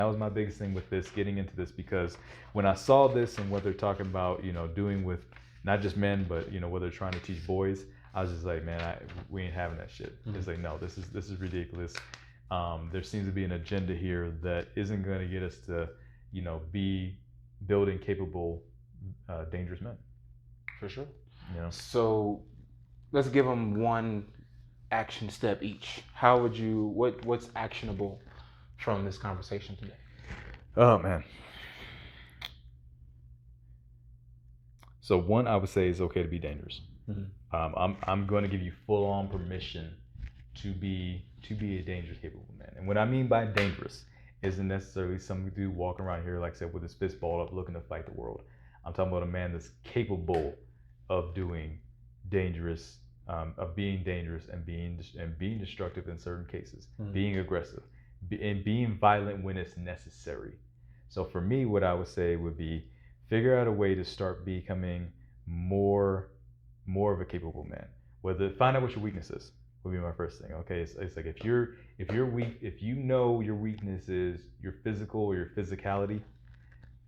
That was my biggest thing with this, getting into this, because when I saw this and what they're talking about, doing with not just men, but what they're trying to teach boys, I was just like, man, we ain't having that shit. It's like, no, this is ridiculous. There seems to be an agenda here that isn't going to get us to, be building capable, dangerous men. For sure. So let's give them one action step each. How would you? What's actionable from this conversation today? Oh man. So one, I would say it's okay to be dangerous. I'm going to give you full on permission to be a dangerous, capable man. And what I mean by dangerous isn't necessarily some dude walking around here, like I said, with his fist balled up, looking to fight the world. I'm talking about a man that's capable of doing dangerous, of being dangerous and being destructive in certain cases, being aggressive, and being violent when it's necessary. So for me, what I would say would be figure out a way to start becoming more of a capable man. Find out what your weakness is would be my first thing. Okay, it's like if you're weak, if you know your weakness is your physical or your physicality,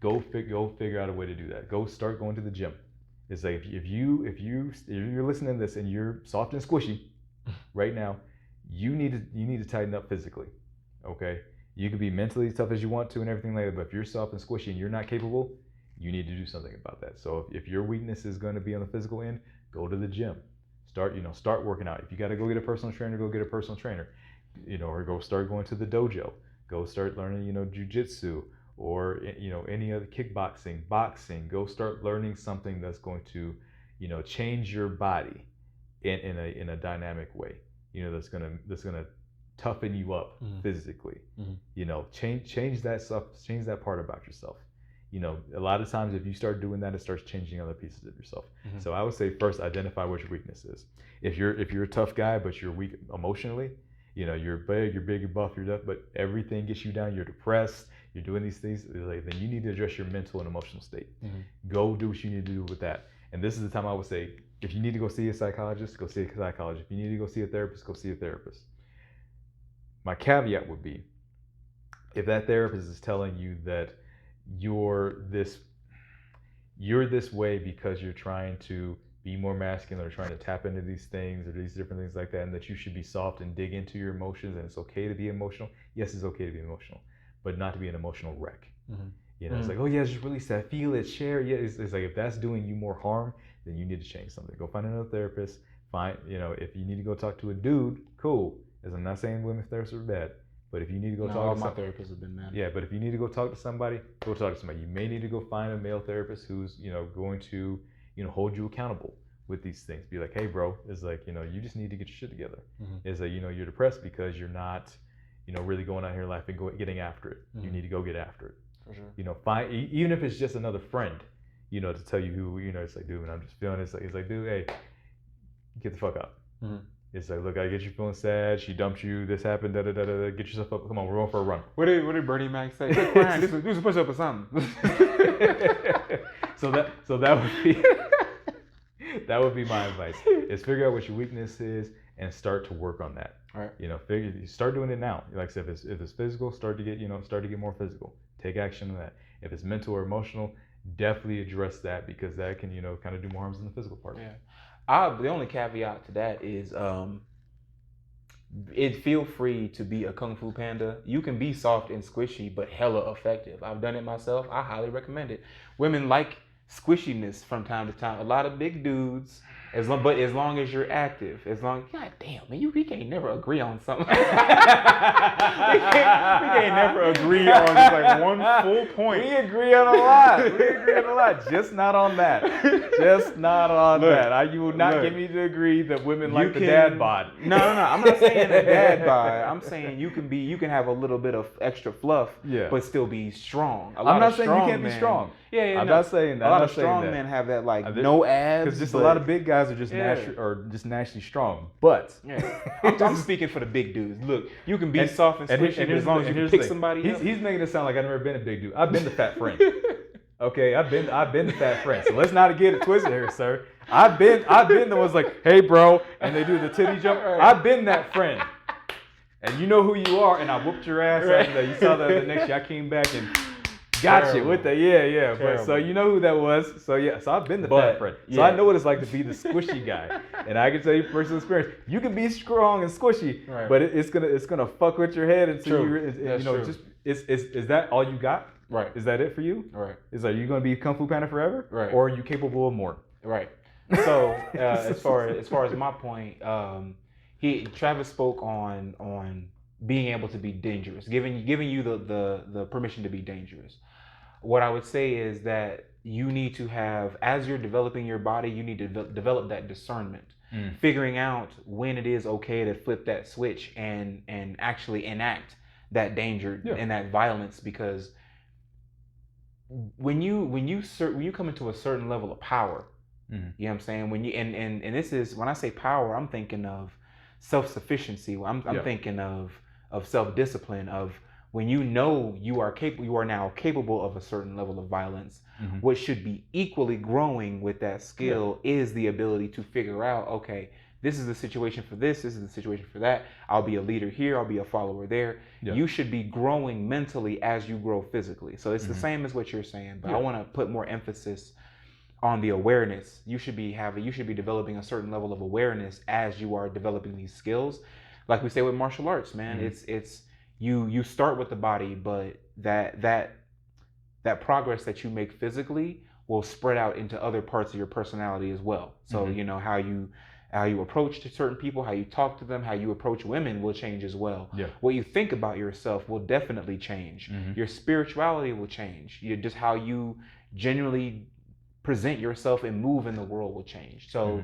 go figure out a way to do that. Go start going to the gym. It's like if you're listening to this and you're soft and squishy right now, you need to tighten up physically. Okay, you can be mentally tough as you want to and everything like that, but if you're soft and squishy and you're not capable, you need to do something about that. So if your weakness is going to be on the physical end, go to the gym. Start working out. If you got to go get a personal trainer, go get a personal trainer. Or go start going to the dojo. Go start learning, jujitsu or any other kickboxing, boxing. Go start learning something that's going to, change your body in a dynamic way. That's gonna toughen you up physically. Change that stuff. Change that part about yourself. A lot of times if you start doing that, it starts changing other pieces of yourself. So I would say first, identify what your weakness is. If you're a tough guy, but you're weak emotionally, you're big, you're buff, you're tough, but everything gets you down, you're depressed, you're doing these things, then you need to address your mental and emotional state. Go do what you need to do with that. And this is the time I would say, if you need to go see a psychologist, go see a psychologist. If you need to go see a therapist, go see a therapist. My caveat would be, if that therapist is telling you that you're this way because you're trying to be more masculine or trying to tap into these things or these different things like that, and that you should be soft and dig into your emotions and it's okay to be emotional. Yes, it's okay to be emotional, but not to be an emotional wreck. It's like, oh yeah, just release that, feel it, share. Yeah, it's like if that's doing you more harm, then you need to change something. Go find another therapist. If you need to go talk to a dude, cool. As I'm not saying women therapists are bad. But if you need to go talk all to my therapists have been men. Yeah, but if you need to go talk to somebody, go talk to somebody. You may need to go find a male therapist who's, going to, hold you accountable with these things. Be like, hey bro, it's like, you just need to get your shit together. It's like, you're depressed because you're not, really going out here in life and getting after it. You need to go get after it. For sure. Find, even if it's just another friend, to tell you who, it's like, dude, when I'm just feeling it, it's like, dude, hey, get the fuck up. It's like, look, I get you feeling sad. She dumped you. This happened. Da da da da. Get yourself up. Come on, we're going for a run. What did Bernie Mac say? Quit crying. Do some push up or something. So that would be my advice. Is figure out what your weakness is and start to work on that. All right. Start doing it now. Like I said, if it's physical, start to get more physical. Take action on that. If it's mental or emotional, definitely address that, because that can kind of do more harm than the physical part. Yeah. The only caveat to that is feel free to be a Kung Fu Panda. You can be soft and squishy, but hella effective. I've done it myself. I highly recommend it. Women like squishiness from time to time. A lot of big dudes, but as long as you're active, God damn, man, we can't never agree on something. we can't never agree on just like one full point. We agree on a lot. Just not on that. You will not get me to agree that women like the dad bod. No. I'm not saying the dad bod. I'm saying you can have a little bit of extra fluff, but still be strong. I'm not saying you can't be strong. Yeah, I'm not saying that. A lot of strong men have that, like, no abs. Because just a lot of big guys are just naturally strong. But I'm speaking for the big dudes. Look, you can be soft and squishy as long as you can pick somebody up. He's making it sound like I've never been a big dude. I've been the fat friend. Okay, I've been the fat friend. So let's not get it twisted here, sir. I've been the ones like, hey bro, and they do the titty jump. I've been that friend. and you know who you are, and I whooped your ass Right. after that. You saw that the next year I came back and got you Terrible. with the yeah. But so Terrible. you know who that was. So yeah, so I've been the But, fat friend. So yeah. I know what it's like to be the squishy guy, and I can tell you personal experience. You can be strong and squishy, Right. but it's gonna fuck with your head until True. you That's know true. just is that all you got? Right. Is that it for you? Right. Is like you gonna be Kung Fu Panda forever? Right. Or are you capable of more? Right. So as far as my point, Travis spoke on being able to be dangerous, giving you the permission to be dangerous. What I would say is that you need to have, as you're developing your body, you need to develop that discernment, figuring out when it is okay to flip that switch and actually enact that danger and that violence, because when you come into a certain level of power, you know what I'm saying? When you and this is, when I say power, I'm thinking of self-sufficiency. I'm thinking of self-discipline, of when you know you are now capable of a certain level of violence. What should be equally growing with that skill is the ability to figure out, okay, this is the situation for this is the situation for that. I'll be a leader here, I'll be a follower there. You should be growing mentally as you grow physically. So it's the same as what you're saying, but I want to put more emphasis on the awareness. You should be developing a certain level of awareness as you are developing these skills. Like we say with martial arts, man, it's you start with the body, but that progress that you make physically will spread out into other parts of your personality as well. So you know how you approach to certain people, how you talk to them, how you approach women will change as well. What you think about yourself will definitely change. Your spirituality will change. Just how you genuinely present yourself and move in the world will change. So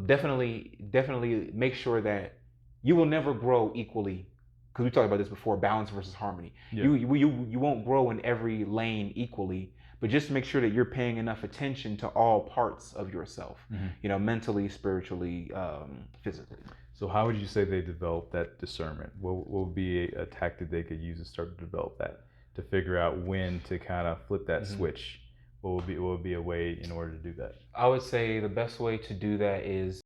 definitely make sure that you will never grow equally, because we talked about this before, balance versus harmony. You won't grow in every lane equally, but just make sure that you're paying enough attention to all parts of yourself, you know, mentally, spiritually, physically. So how would you say they develop that discernment? What would be a tactic they could use to start to develop that, to figure out when to kind of flip that switch? What would be a way in order to do that? I would say the best way to do that is